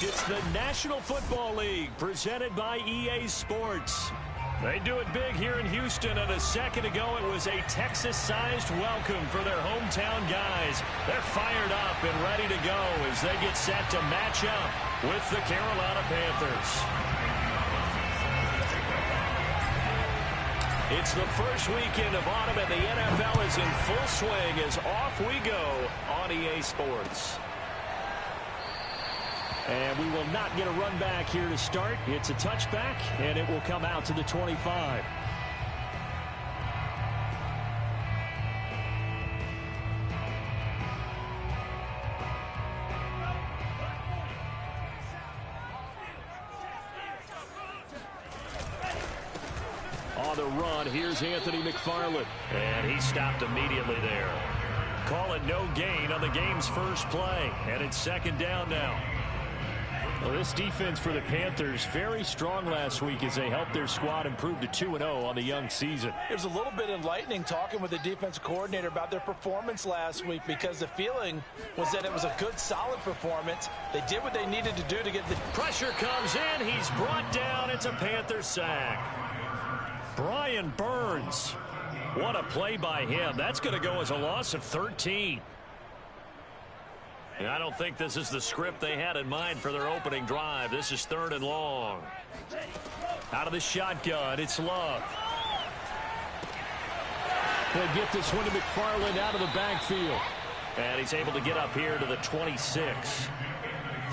It's the National Football League presented by EA Sports. They do it big here in Houston, and a second ago it was a Texas-sized welcome for their hometown guys. They're fired up and ready to go as they get set to match up with the Carolina Panthers. It's the first weekend of autumn, and the NFL is in full swing as off we go on EA Sports. And we will not get a run back here to start. It's a touchback, and it will come out to the 25. On the run, here's Anthony McFarland. And he stopped immediately there. Call it no gain on the game's first play. And it's second down now. Well, this defense for the Panthers, very strong last week as they helped their squad improve to 2-0 on the young season. It was a little bit enlightening talking with the defensive coordinator about their performance last week, because the feeling was that it was a good, solid performance. They did what they needed to do to get the pressure comes in. He's brought down. It's a Panther sack. Brian Burns. What a play by him. That's going to go as a loss of 13. And I don't think this is the script they had in mind for their opening drive. This is 3rd and long. Out of the shotgun, it's Love. They'll get this one to McFarland out of the backfield. And he's able to get up here to the 26.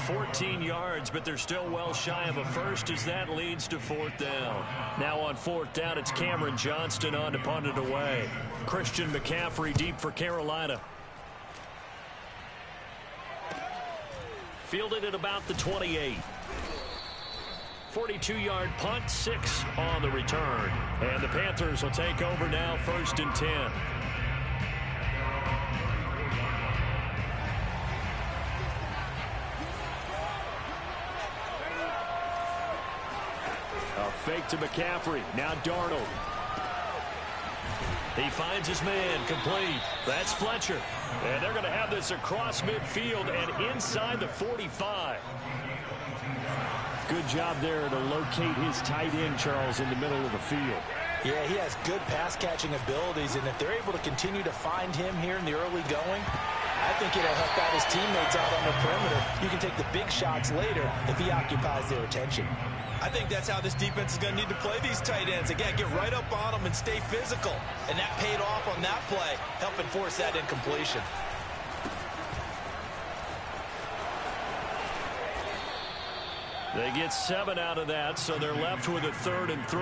14 yards, but they're still well shy of a first as that leads to 4th down. Now on 4th down, it's Cameron Johnston on to punt it away. Christian McCaffrey deep for Carolina. Fielded at about the 28. 42-yard punt, 6 on the return. And the Panthers will take over now, 1st and 10. A fake to McCaffrey. Now Darnold. He finds his man, complete. That's Fletcher. And they're going to have this across midfield and inside the 45. Good job there to locate his tight end, Charles, in the middle of the field. Yeah, he has good pass-catching abilities, and if they're able to continue to find him here in the early going, I think it'll help out his teammates out on the perimeter. You can take the big shots later if he occupies their attention. I think that's how this defense is going to need to play these tight ends. Again, get right up on them and stay physical. And that paid off on that play, helping force that incompletion. They get 7 out of that, so they're left with a 3rd and 3.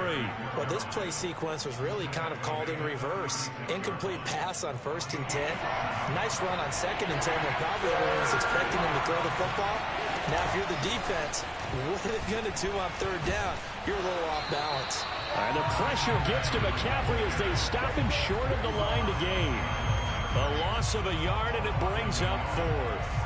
Well, this play sequence was really kind of called in reverse. Incomplete pass on 1st and 10. Nice run on 2nd and 10 when probably everyone was expecting him to throw the football. Now, if you're the defense, what are they going to do on 3rd down? You're a little off balance. And the pressure gets to McCaffrey as they stop him short of the line to gain. A loss of a yard, and it brings up 4th.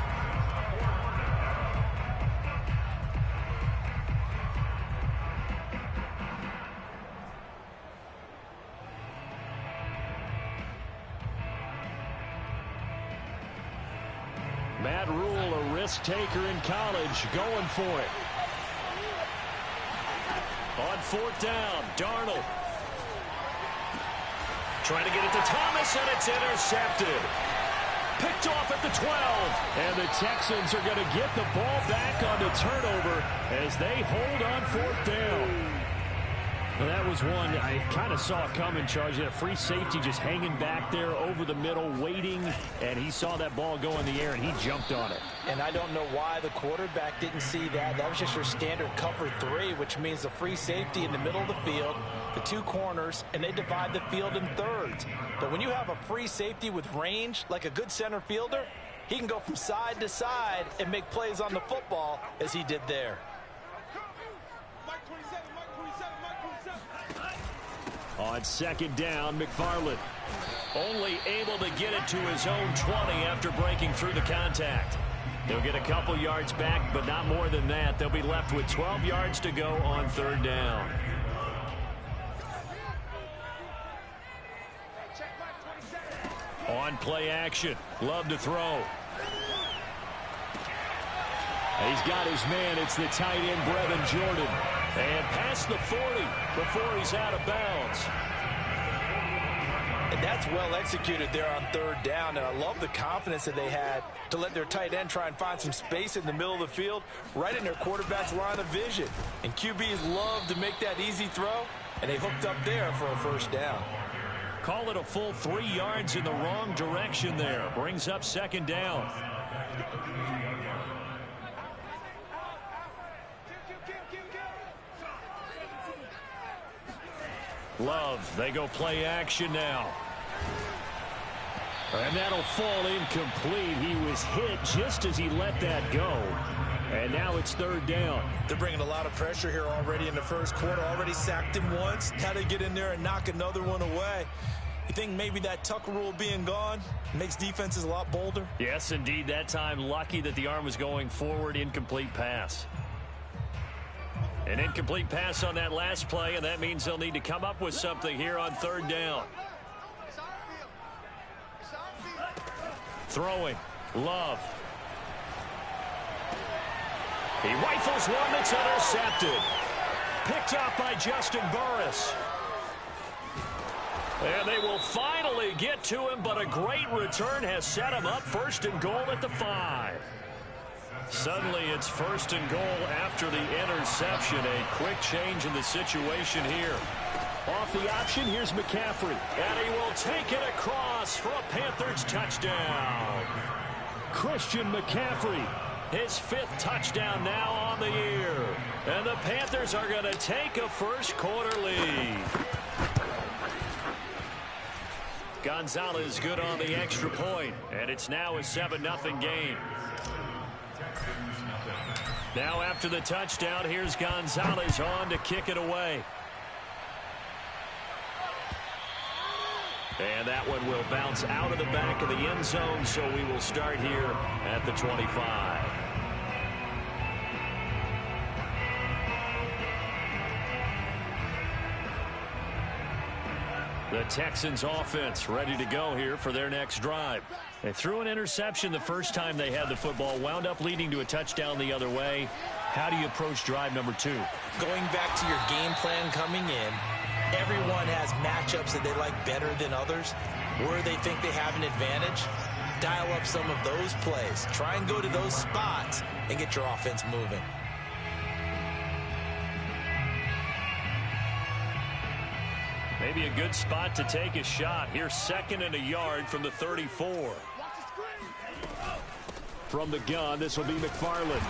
Matt Rule, a risk taker in college, going for it. On 4th down, Darnold. Trying to get it to Thomas, and it's intercepted. Picked off at the 12. And the Texans are going to get the ball back on the turnover as they hold on 4th down. Well, that was one I kind of saw coming, Charles. That free safety just hanging back there over the middle, waiting, and he saw that ball go in the air, and he jumped on it. And I don't know why the quarterback didn't see that. That was just your standard cover 3, which means the free safety in the middle of the field, the 2 corners, and they divide the field in thirds. But when you have a free safety with range, like a good center fielder, he can go from side to side and make plays on the football as he did there. On 2nd down, McFarland only able to get it to his own 20 after breaking through the contact. They'll get a couple yards back, but not more than that. They'll be left with 12 yards to go on 3rd down. On play action, Love to throw. He's got his man. It's the tight end, Brevin Jordan. And past the 40 before he's out of bounds. And that's well executed there on third down. And I love the confidence that they had to let their tight end try and find some space in the middle of the field, right in their quarterback's line of vision. And QBs love to make that easy throw, and they hooked up there for a first down. Call it a full 3 yards in the wrong direction there. Brings up second down. Love, they go play action now. And that'll fall incomplete. He was hit just as he let that go. And now it's third down. They're bringing a lot of pressure here already in the first quarter. Already sacked him once. Had to get in there and knock another one away. You think maybe that Tucker rule being gone makes defenses a lot bolder? Yes, indeed. That time, lucky that the arm was going forward. Incomplete pass. An incomplete pass on that last play, and that means they'll need to come up with something here on third down. Throwing. Love. He rifles one that's intercepted. Picked up by Justin Burris. And they will finally get to him, but a great return has set him up first and goal at the 5. Suddenly it's first and goal after the interception. A quick change in the situation here. Off the option, here's McCaffrey. And he will take it across for a Panthers touchdown. Christian McCaffrey, his 5th touchdown now on the year. And the Panthers are going to take a first quarter lead. Gonzalez good on the extra point. And it's now a 7-0 game. Now after the touchdown, here's Gonzalez on to kick it away. And that one will bounce out of the back of the end zone, so we will start here at the 25. The Texans offense ready to go here for their next drive. They threw an interception the first time they had the football, wound up leading to a touchdown the other way. How do you approach drive number 2? Going back to your game plan coming in, everyone has matchups that they like better than others, where they think they have an advantage. Dial up some of those plays. Try and go to those spots and get your offense moving. Maybe a good spot to take a shot. Here's 2nd and a yard from the 34. From the gun, this will be McFarland.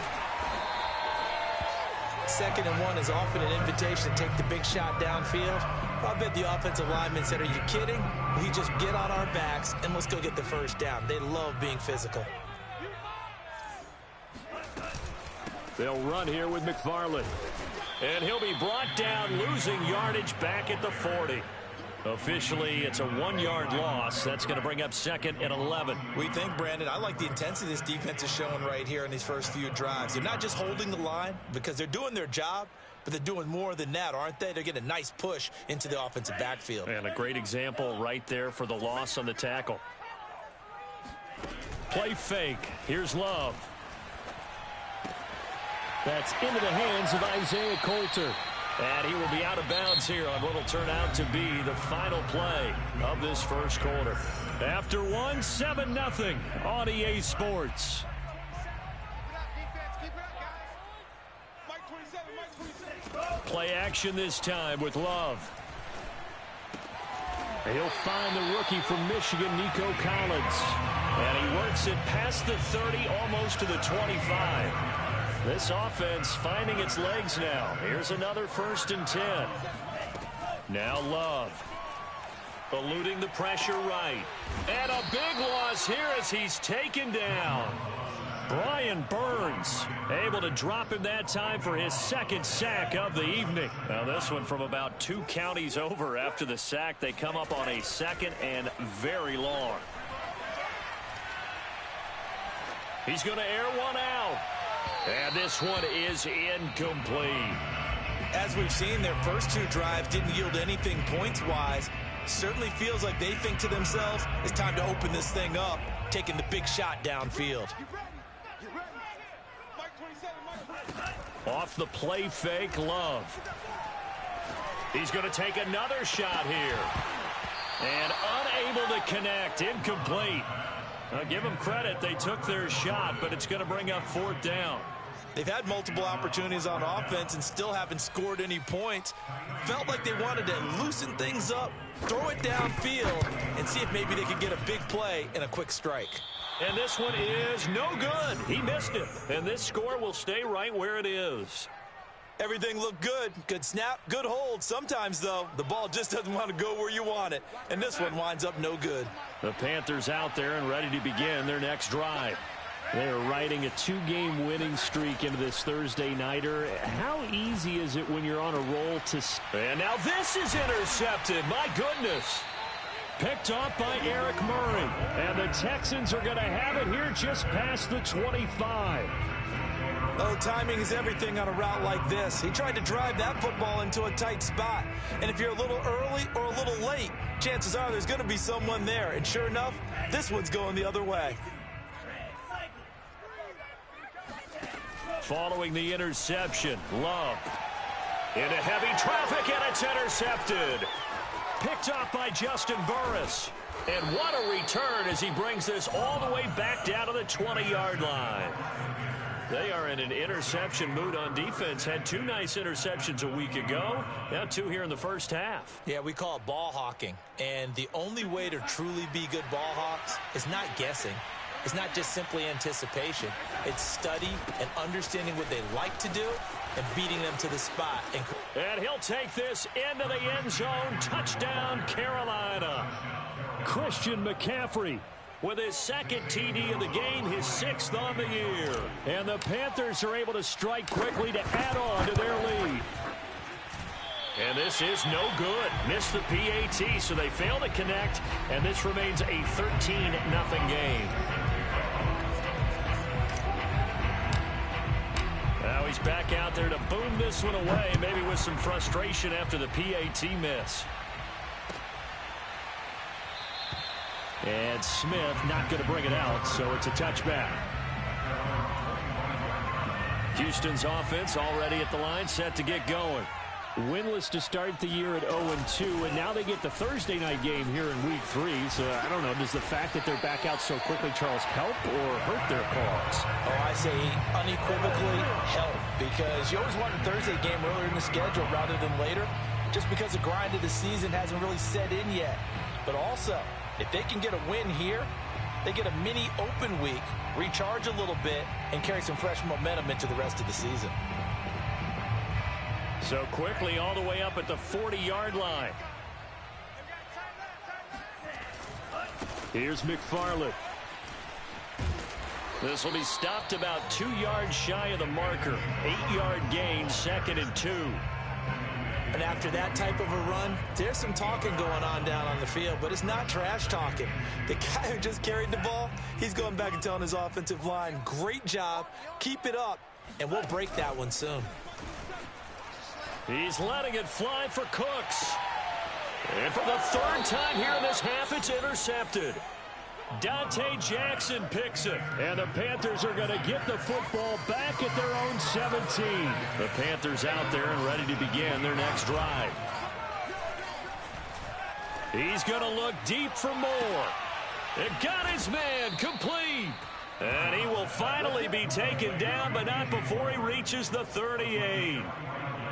2nd and 1 is often an invitation to take the big shot downfield. I bet the offensive lineman said, are you kidding? We just get on our backs and let's go get the first down. They love being physical. They'll run here with McFarland. And he'll be brought down, losing yardage back at the 40. Officially, it's a 1-yard loss. That's going to bring up 2nd and 11. We think, Brandon, I like the intensity this defense is showing right here in these first few drives. They're not just holding the line because they're doing their job, but they're doing more than that, aren't they? They're getting a nice push into the offensive backfield. And a great example right there for the loss on the tackle. Play fake. Here's Love. That's into the hands of Isaiah Coulter. And he will be out of bounds here on what will turn out to be the final play of this first quarter. After 7-0 on EA Sports. Play action this time with Love. He'll find the rookie from Michigan, Nico Collins. And he works it past the 30, almost to the 25. This offense finding its legs now. Here's another 1st and 10. Now Love. Eluding the pressure right. And a big loss here as he's taken down. Brian Burns able to drop him that time for his 2nd sack of the evening. Now this one from about 2 counties over after the sack. They come up on a 2nd and very long. He's going to air one out. And this one is incomplete. As we've seen, their first 2 drives didn't yield anything points-wise. Certainly feels like they think to themselves, it's time to open this thing up, taking the big shot downfield. Off the play fake, Love. He's going to take another shot here. And unable to connect. Incomplete. I'll give them credit. They took their shot, but it's going to bring up 4th down. They've had multiple opportunities on offense and still haven't scored any points. Felt like they wanted to loosen things up, throw it downfield, and see if maybe they could get a big play and a quick strike. And this one is no good. He missed it. And this score will stay right where it is. Everything looked good. Good snap, good hold. Sometimes, though, the ball just doesn't want to go where you want it. And this one winds up no good. The Panthers out there and ready to begin their next drive. They are riding a 2-game winning streak into this Thursday nighter. How easy is it when you're on a roll to... And now this is intercepted. My goodness. Picked off by Eric Murray. And the Texans are going to have it here just past the 25. Oh, timing is everything on a route like this. He tried to drive that football into a tight spot. And if you're a little early or a little late, chances are there's going to be someone there. And sure enough, this one's going the other way. Following the interception, Love into heavy traffic, and it's intercepted. Picked off by Justin Burris. And what a return as he brings this all the way back down to the 20-yard line. They are in an interception mood on defense. Had 2 nice interceptions a week ago. Now 2 here in the first half. Yeah, we call it ball hawking. And the only way to truly be good ball hawks is not guessing. It's not just simply anticipation. It's study and understanding what they like to do and beating them to the spot. And he'll take this into the end zone. Touchdown, Carolina. Christian McCaffrey with his 2nd TD of the game, his 6th on the year. And the Panthers are able to strike quickly to add on to their lead. And this is no good. Missed the PAT, so they fail to connect, and this remains a 13-0 game. Now he's back out there to boom this one away, maybe with some frustration after the PAT miss. And Smith not going to bring it out, so it's a touchback. Houston's offense already at the line, set to get going. Winless to start the year at 0-2, and now they get the Thursday night game here in Week 3. So, I don't know, does the fact that they're back out so quickly, Charles, help or hurt their cause? Oh, I say unequivocally help, because you always want a Thursday game earlier in the schedule rather than later, just because the grind of the season hasn't really set in yet. But also, if they can get a win here, they get a mini open week, recharge a little bit, and carry some fresh momentum into the rest of the season. So quickly all the way up at the 40-yard line. Here's McFarland. This will be stopped about 2 yards shy of the marker. 8-yard gain, 2nd and 2. And after that type of a run, there's some talking going on down on the field, but it's not trash talking. The guy who just carried the ball, he's going back and telling his offensive line, great job, keep it up, and we'll break that one soon. He's letting it fly for Cooks. And for the 3rd time here in this half, it's intercepted. Dante Jackson picks it. And the Panthers are going to get the football back at their own 17. The Panthers out there and ready to begin their next drive. He's going to look deep for more. It got his man complete. And he will finally be taken down, but not before he reaches the 38.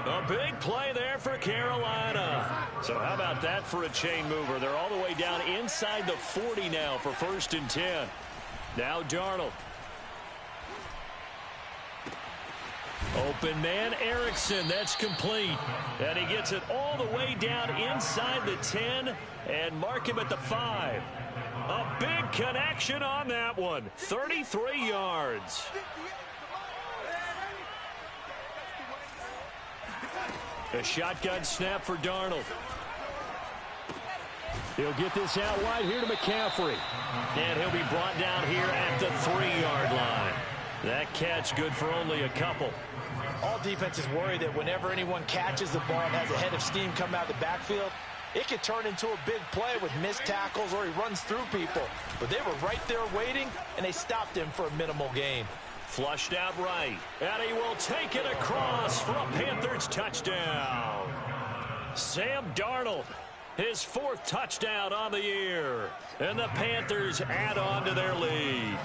A big play there for Carolina. So how about that for a chain mover? They're all the way down inside the 40 now for 1st and 10. Now Darnold. Open man, Erickson. That's complete. And he gets it all the way down inside the 10 and mark him at the 5. A big connection on that one. 33 yards. A shotgun snap for Darnold. He'll get this out wide here to McCaffrey. And he'll be brought down here at the 3-yard line. That catch good for only a couple. All defenses worry that whenever anyone catches the ball and has a head of steam come out of the backfield, it could turn into a big play with missed tackles or he runs through people. But they were right there waiting, and they stopped him for a minimal gain. Flushed out right. And he will take it across for a Panthers touchdown. Sam Darnold, his 4th touchdown on the year. And the Panthers add on to their lead.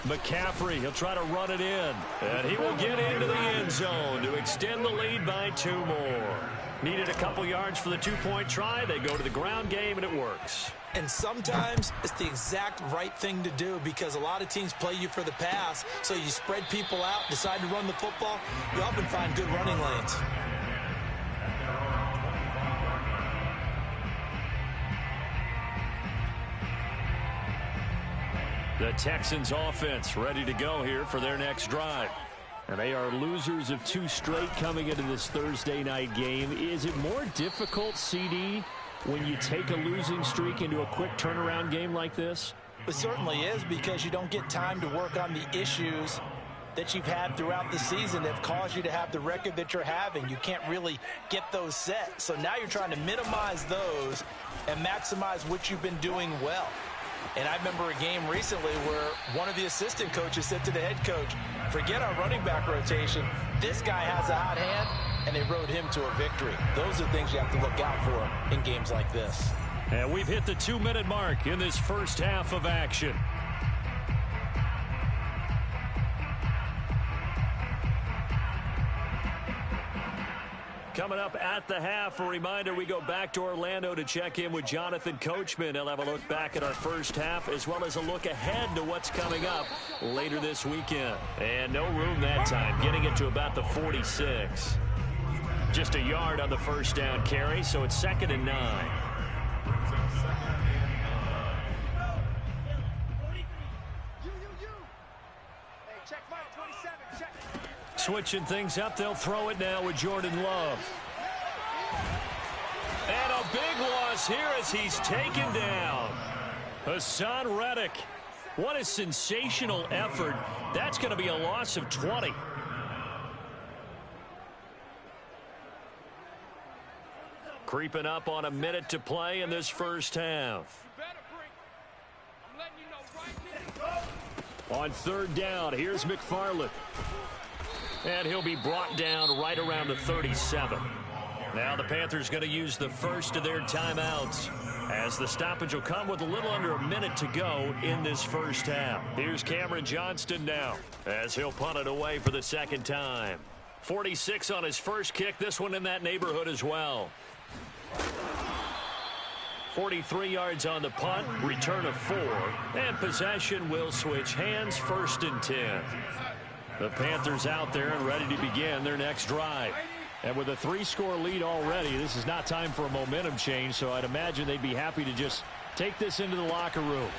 McCaffrey, he'll try to run it in. And he will get into the end zone to extend the lead by 2 more. Needed a couple yards for the 2-point try. They go to the ground game, and it works. And sometimes it's the exact right thing to do because a lot of teams play you for the pass. So you spread people out, decide to run the football. You often find good running lanes. The Texans offense ready to go here for their next drive. And they are losers of 2 straight coming into this Thursday night game. Is it more difficult, CD, when you take a losing streak into a quick turnaround game like this? It certainly is because you don't get time to work on the issues that you've had throughout the season that have caused you to have the record that you're having. You can't really get those set. So now you're trying to minimize those and maximize what you've been doing well. And I remember a game recently where one of the assistant coaches said to the head coach, forget our running back rotation. This guy has a hot hand, and they rode him to a victory. Those are things you have to look out for in games like this. And we've hit the 2-minute mark in this first half of action. Coming up at the half, a reminder, we go back to Orlando to check in with Jonathan Coachman. He'll have a look back at our first half as well as a look ahead to what's coming up later this weekend. And no room that time, getting it to about the 46. Just a yard on the first down carry, so it's 2nd and 9. Switching things up, they'll throw it now with Jordan Love. And a big loss here as he's taken down. Hassan Reddick. What a sensational effort. That's going to be a loss of 20. Creeping up on a minute to play in this first half. On 3rd down, here's McFarland. And he'll be brought down right around the 37. Now the Panthers going to use the first of their timeouts as the stoppage will come with a little under a minute to go in this first half. Here's Cameron Johnston now as he'll punt it away for the 2nd time. 46 on his first kick, this one in that neighborhood as well. 43 yards on the punt, return of 4, and possession will switch hands, 1st and 10. The Panthers out there and ready to begin their next drive. And with a 3-score lead already, this is not time for a momentum change, so I'd imagine they'd be happy to just take this into the locker room.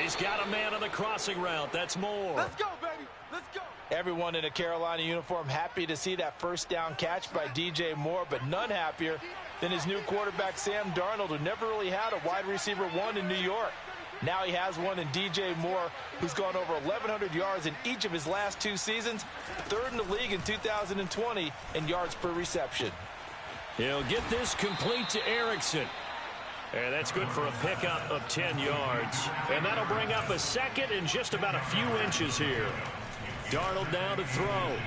He's got a man on the crossing route. That's Moore. Let's go, baby. Let's go. Everyone in a Carolina uniform happy to see that first down catch by DJ Moore, but none happier than his new quarterback, Sam Darnold, who never really had a wide receiver 1 in New York. Now he has one in DJ Moore, who's gone over 1,100 yards in each of his last 2 seasons, 3rd in the league in 2020 in yards per reception. He'll get this complete to Erickson. And that's good for a pickup of 10 yards. And that'll bring up a 2nd and just about a few inches here. Darnold now to throw.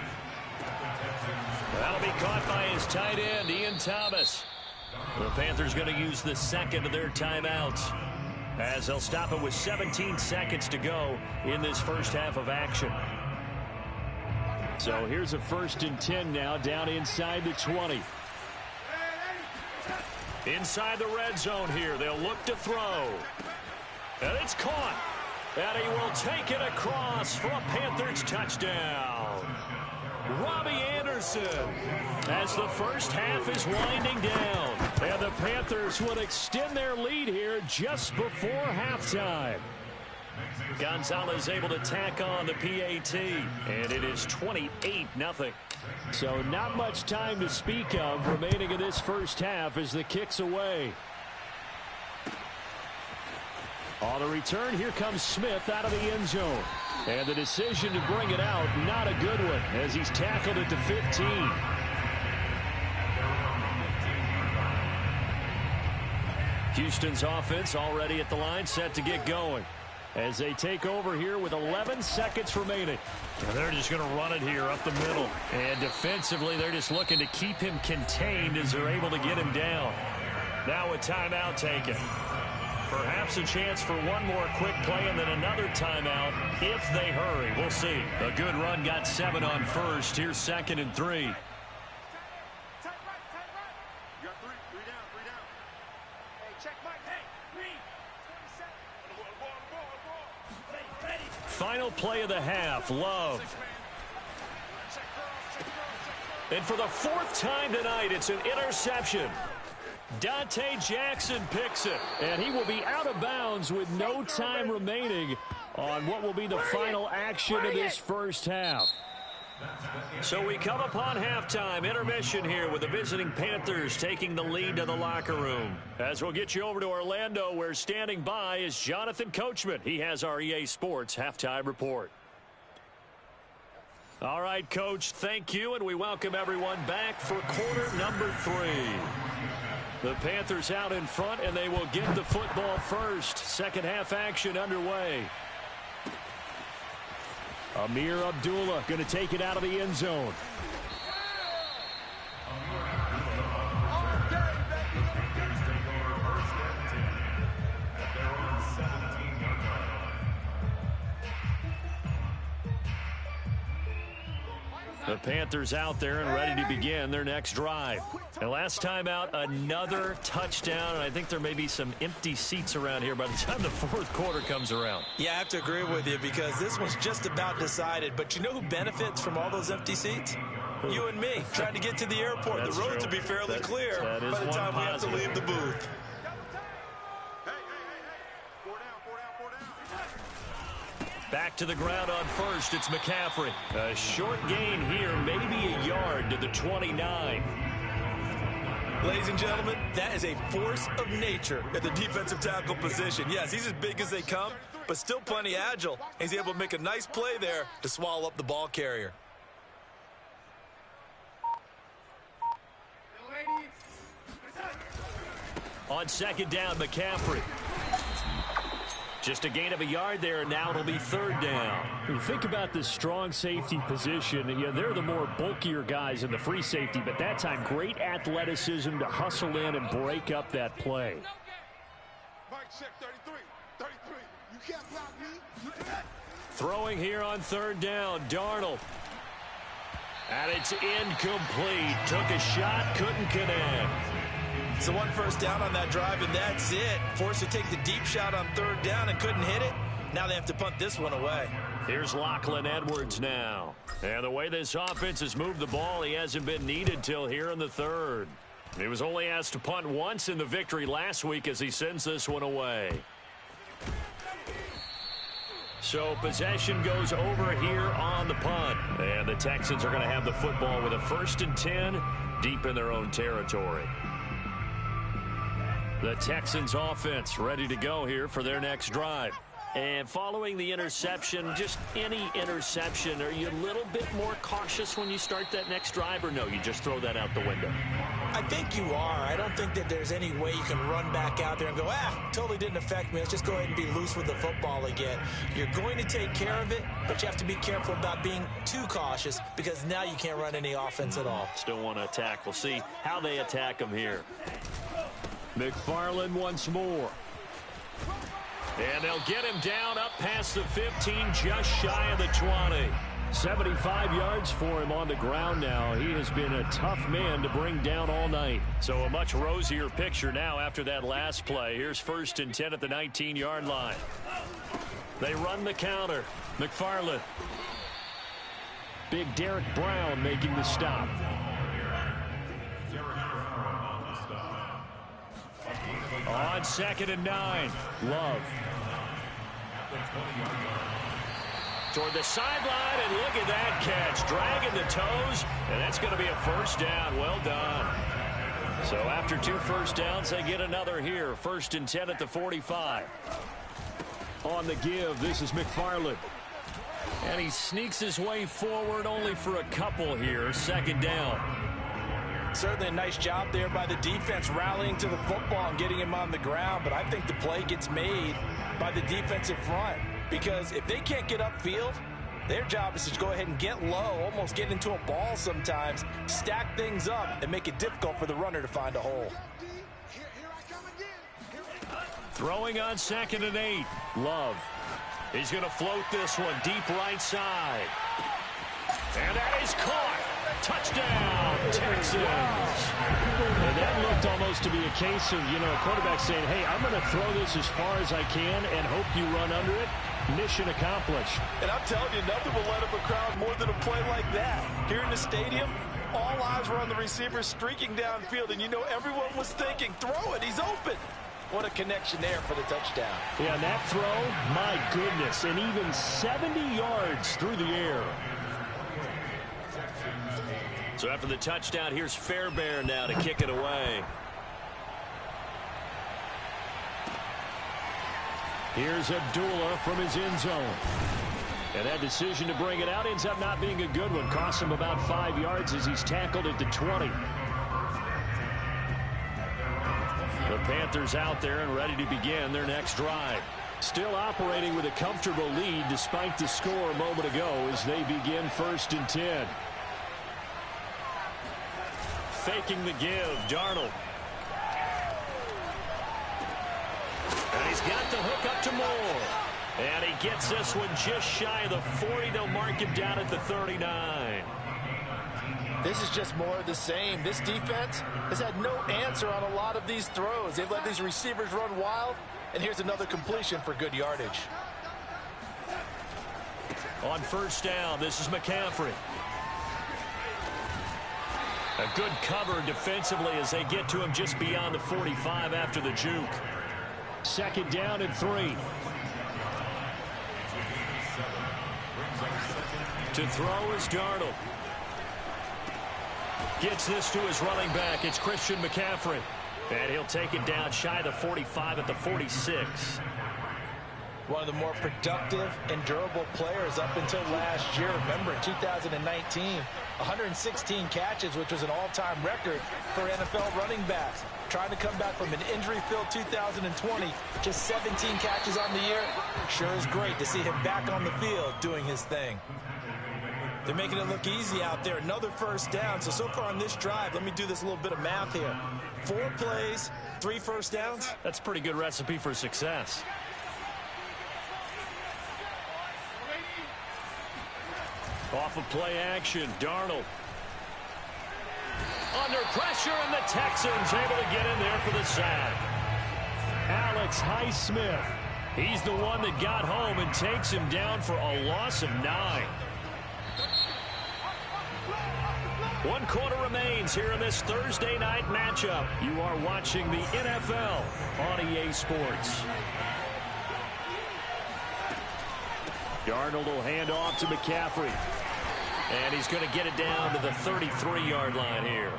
That'll be caught by his tight end, Ian Thomas. The Panthers going to use the 2nd of their timeouts, as they'll stop it with 17 seconds to go in this first half of action. So here's a 1st and 10 now down inside the 20. Inside the red zone here, they'll look to throw. And it's caught. And he will take it across for a Panthers touchdown. Robbie Anderson, as the first half is winding down. And the Panthers will extend their lead here just before halftime. Gonzalez able to tack on the PAT, and it is 28-0. So not much time to speak of remaining in this first half as the kick's away. On the return, here comes Smith out of the end zone. And the decision to bring it out, not a good one, as he's tackled at the 15. Houston's offense already at the line, set to get going. As they take over here with 11 seconds remaining. And they're just going to run it here up the middle. And defensively, they're just looking to keep him contained as they're able to get him down. Now a timeout taken. Perhaps a chance for one more quick play and then another timeout if they hurry. We'll see. A good run got 7 on first. Here's 2nd and 3. Final play of the half, Love. And for the 4th time tonight, it's an interception. Dante Jackson picks it, and he will be out of bounds with no time remaining on what will be the final action of this first half. So we come upon halftime, intermission here with the visiting Panthers taking the lead to the locker room. As we'll get you over to Orlando, where standing by is Jonathan Coachman. He has our EA Sports halftime report. All right, Coach, thank you, and we welcome everyone back for quarter number 3. The Panthers out in front, and they will get the football first. Second half action underway. Amir Abdullah going to take it out of the end zone. The Panthers out there and ready to begin their next drive. And last time out, another touchdown, and I think there may be some empty seats around here by the time the 4th quarter comes around. Yeah, I have to agree with you because this one's just about decided. But you know who benefits from all those empty seats? You and me, trying to get to the airport. That's the road true. to be fairly clear by the time we have to leave the booth. Back to the ground on first, it's McCaffrey. A short gain here, maybe a yard to the 29. Ladies and gentlemen, that is a force of nature at the defensive tackle position. Yes, he's as big as they come, but still plenty agile. He's able to make a nice play there to swallow up the ball carrier. On second down, McCaffrey. Just a gain of a yard there, and now it'll be 3rd down. You think about this strong safety position. Yeah, they're the more bulkier guys in the free safety, but that time, great athleticism to hustle in and break up that play. Throwing here on 3rd down, Darnold. And it's incomplete. Took a shot, couldn't connect. So 1 first down on that drive, and that's it. Forced to take the deep shot on 3rd down and couldn't hit it. Now they have to punt this one away. Here's Lachlan Edwards now. And the way this offense has moved the ball, he hasn't been needed till here in the 3rd. He was only asked to punt once in the victory last week as he sends this one away. So possession goes over here on the punt. And the Texans are going to have the football with a 1st and 10 deep in their own territory. The Texans offense ready to go here for their next drive. And following the interception, just any interception, are you a little bit more cautious when you start that next drive, or no, you just throw that out the window? I think you are. I don't think that there's any way you can run back out there and go, totally didn't affect me. Let's just go ahead and be loose with the football again. You're going to take care of it, but you have to be careful about being too cautious because now you can't run any offense at all. Still want to attack. We'll see how they attack them here. McFarland once more. And they'll get him down up past the 15, just shy of the 20. 75 yards for him on the ground now. He has been a tough man to bring down all night. So a much rosier picture now after that last play. Here's 1st and 10 at the 19-yard line. They run the counter. McFarland. Big Derek Brown making the stop. On 2nd and 9, Love. Toward the sideline, and look at that catch. Dragging the toes, and that's going to be a 1st down. Well done. So after 2 first downs, they get another here. 1st and 10 at the 45. On the give, this is McFarland. And he sneaks his way forward only for a couple here. 2nd down. Certainly a nice job there by the defense rallying to the football and getting him on the ground, but I think the play gets made by the defensive front because if they can't get upfield, their job is to go ahead and get low, almost get into a ball sometimes, stack things up, and make it difficult for the runner to find a hole. Throwing on 2nd and 8. Love. He's going to float this one deep right side. And that is caught. Touchdown, Texans. And that looked almost to be a case of, a quarterback saying, hey, I'm going to throw this as far as I can and hope you run under it. Mission accomplished. And I'm telling you, nothing will let up a crowd more than a play like that. Here in the stadium, all eyes were on the receiver streaking downfield, and everyone was thinking, throw it, he's open. What a connection there for the touchdown. Yeah, and that throw, my goodness, and even 70 yards through the air. So after the touchdown, here's Fairbairn now to kick it away. Here's Abdullah from his end zone. And that decision to bring it out ends up not being a good one. Costs him about 5 yards as he's tackled at the 20. The Panthers out there and ready to begin their next drive. Still operating with a comfortable lead despite the score a moment ago as they begin 1st and 10. Faking the give, Darnold. And he's got the hook up to Moore. And he gets this one just shy of the 40. They'll mark him down at the 39. This is just more of the same. This defense has had no answer on a lot of these throws. They've let these receivers run wild. And here's another completion for good yardage. On 1st down, this is McCaffrey. A good cover defensively as they get to him just beyond the 45 after the juke. 2nd down and 3. To throw is Darnold. Gets this to his running back. It's Christian McCaffrey. And he'll take it down shy of the 45 at the 46. One of the more productive and durable players up until last year. Remember, in 2019, 116 catches, which was an all-time record for NFL running backs. Trying to come back from an injury-filled 2020, just 17 catches on the year. Sure is great to see him back on the field doing his thing. They're making it look easy out there. Another 1st down. So far on this drive, let me do this little bit of math here. 4 plays, 3 1st downs. That's a pretty good recipe for success. Off of play action, Darnold. Under pressure, and the Texans able to get in there for the sack. Alex Highsmith. He's the one that got home and takes him down for a loss of 9. 1 quarter remains here in this Thursday night matchup. You are watching the NFL on EA Sports. Darnold will hand off to McCaffrey. And he's going to get it down to the 33-yard line here.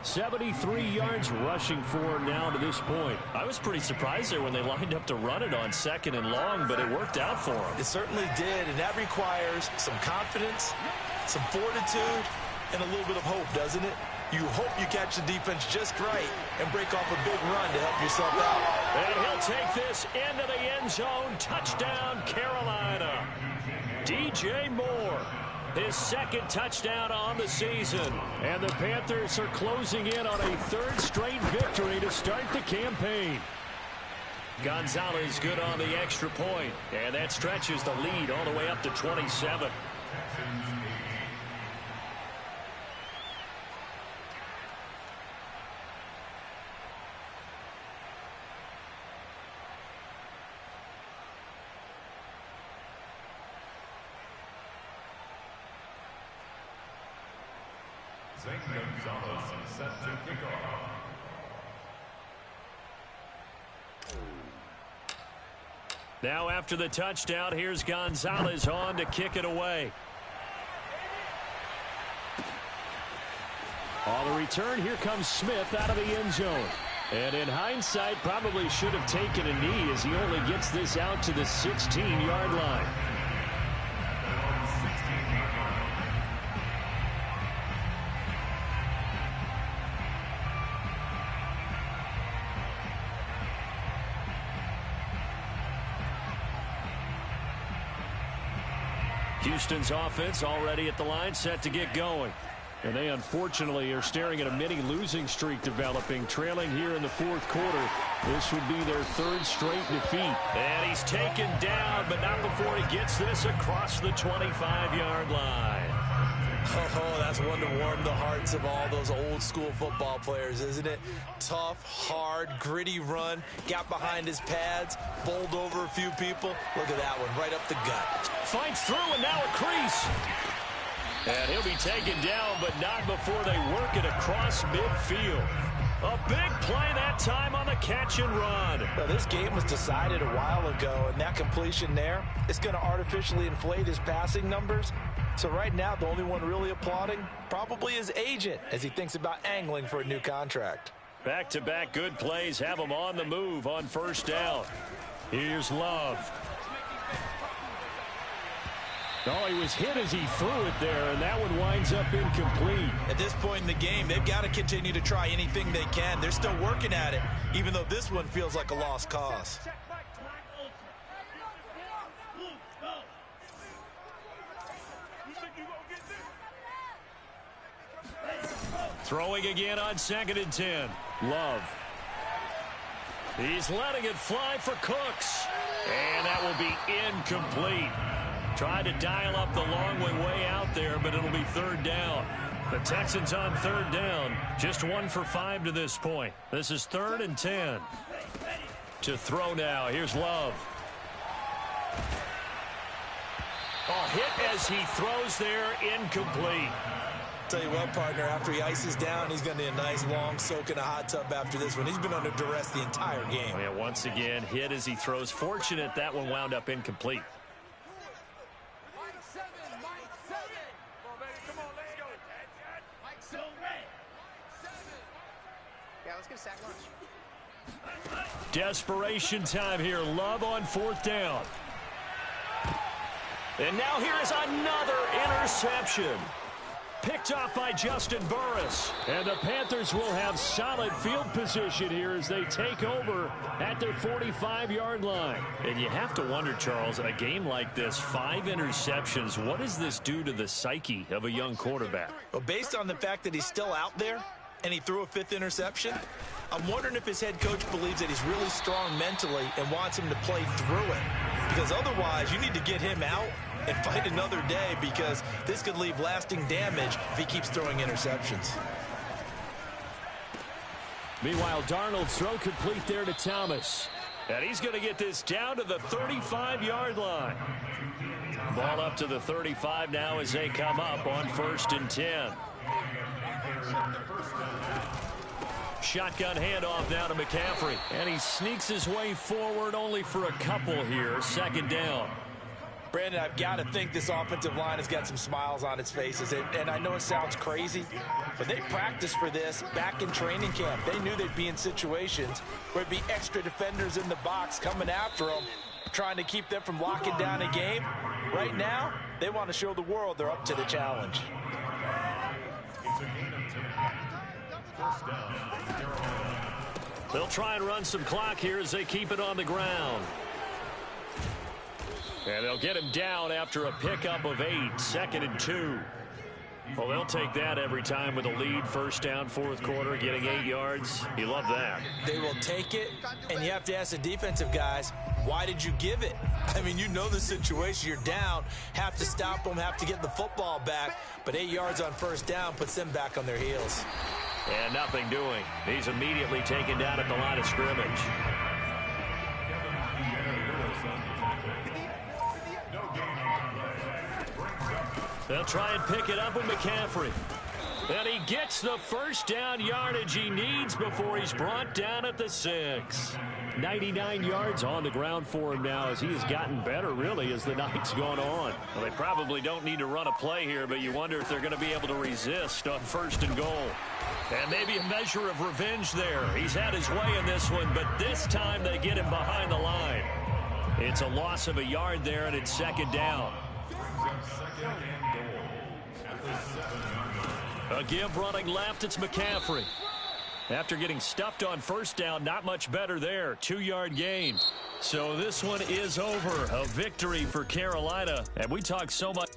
73 yards rushing for him now to this point. I was pretty surprised there when they lined up to run it on 2nd and long, but it worked out for him. It certainly did, and that requires some confidence, some fortitude, and a little bit of hope, doesn't it? You hope you catch the defense just right and break off a big run to help yourself out. And he'll take this into the end zone. Touchdown, Carolina. DJ Moore. His 2nd touchdown on the season. And the Panthers are closing in on a 3rd straight victory to start the campaign. Gonzalez good on the extra point. And that stretches the lead all the way up to 27. Gonzalez set to kick off. Now after the touchdown, here's Gonzalez on to kick it away. On the return, here comes Smith out of the end zone. And in hindsight, probably should have taken a knee as he only gets this out to the 16-yard line. Houston's offense already at the line, set to get going. And they unfortunately are staring at a mini losing streak developing, trailing here in the fourth quarter. This would be their third straight defeat. And he's taken down, but not before he gets this across the 25-yard line. Oh, that's one to warm the hearts of all those old school football players, isn't it? Tough, hard, gritty run, got behind his pads, bowled over a few people. Look at that one, right up the gut. Fights through, and now a crease. And he'll be taken down, but not before they work it across midfield. A big play that time on the catch and run. Well, this game was decided a while ago, and that completion there is going to artificially inflate his passing numbers. So right now, the only one really applauding probably his agent as he thinks about angling for a new contract. Back-to-back good plays have him on the move on first down. Here's Love. Oh, he was hit as he threw it there, and that one winds up incomplete. At this point in the game, they've got to continue to try anything they can. They're still working at it, even though this one feels like a lost cause. Throwing again on 2nd and 10. Love. He's letting it fly for Cooks. And that will be incomplete. Tried to dial up the long way out there, but it'll be third down. The Texans on third down. Just 1 for 5 to this point. This is 3rd and 10. To throw now. Here's Love. Oh, hit as he throws there. Incomplete. Tell you what, partner, after he ices down, he's going to need a nice long soak in a hot tub after this one. He's been under duress the entire game. Oh, yeah, once again, hit as he throws. Fortunate that one wound up incomplete. Desperation time here. Love on 4th down. And now here is another interception. Picked off by Juston Burris. And the Panthers will have solid field position here as they take over at their 45-yard line. And you have to wonder, Charles, in a game like this, 5 interceptions, what does this do to the psyche of a young quarterback? Well, based on the fact that he's still out there and he threw a 5th interception, I'm wondering if his head coach believes that he's really strong mentally and wants him to play through it. Because otherwise, you need to get him out and fight another day, because this could leave lasting damage if he keeps throwing interceptions. Meanwhile, Darnold's throw complete there to Thomas. And he's going to get this down to the 35-yard line. Ball up to the 35 now as they come up on 1st and 10. Shotgun handoff now to McCaffrey. And he sneaks his way forward only for a couple here. 2nd down. Brandon, I've got to think this offensive line has got some smiles on its faces. And I know it sounds crazy, but they practiced for this back in training camp. They knew they'd be in situations where it'd be extra defenders in the box coming after them, trying to keep them from locking down a game. Right now, they want to show the world they're up to the challenge. They'll try and run some clock here as they keep it on the ground. And they'll get him down after a pickup of 8, 2nd and 2. Well, they'll take that every time with a lead. 1st down, 4th quarter, getting 8 yards. You love that. They will take it, and you have to ask the defensive guys, why did you give it? I mean, you know the situation. You're down, have to stop them, have to get the football back. But 8 yards on 1st down puts them back on their heels. And nothing doing. He's immediately taken down at the line of scrimmage. They'll try and pick it up with McCaffrey. And he gets the 1st down yardage he needs before he's brought down at the 6. 99 yards on the ground for him now as he has gotten better, really, as the night's gone on. Well, they probably don't need to run a play here, but you wonder if they're going to be able to resist on 1st and goal. And maybe a measure of revenge there. He's had his way in this one, but this time they get him behind the line. It's a loss of a yard there, and it's 2nd down. A give running left, it's McCaffrey. After getting stuffed on 1st down, not much better there. 2-yard gain. So this one is over. A victory for Carolina. And we talked so much.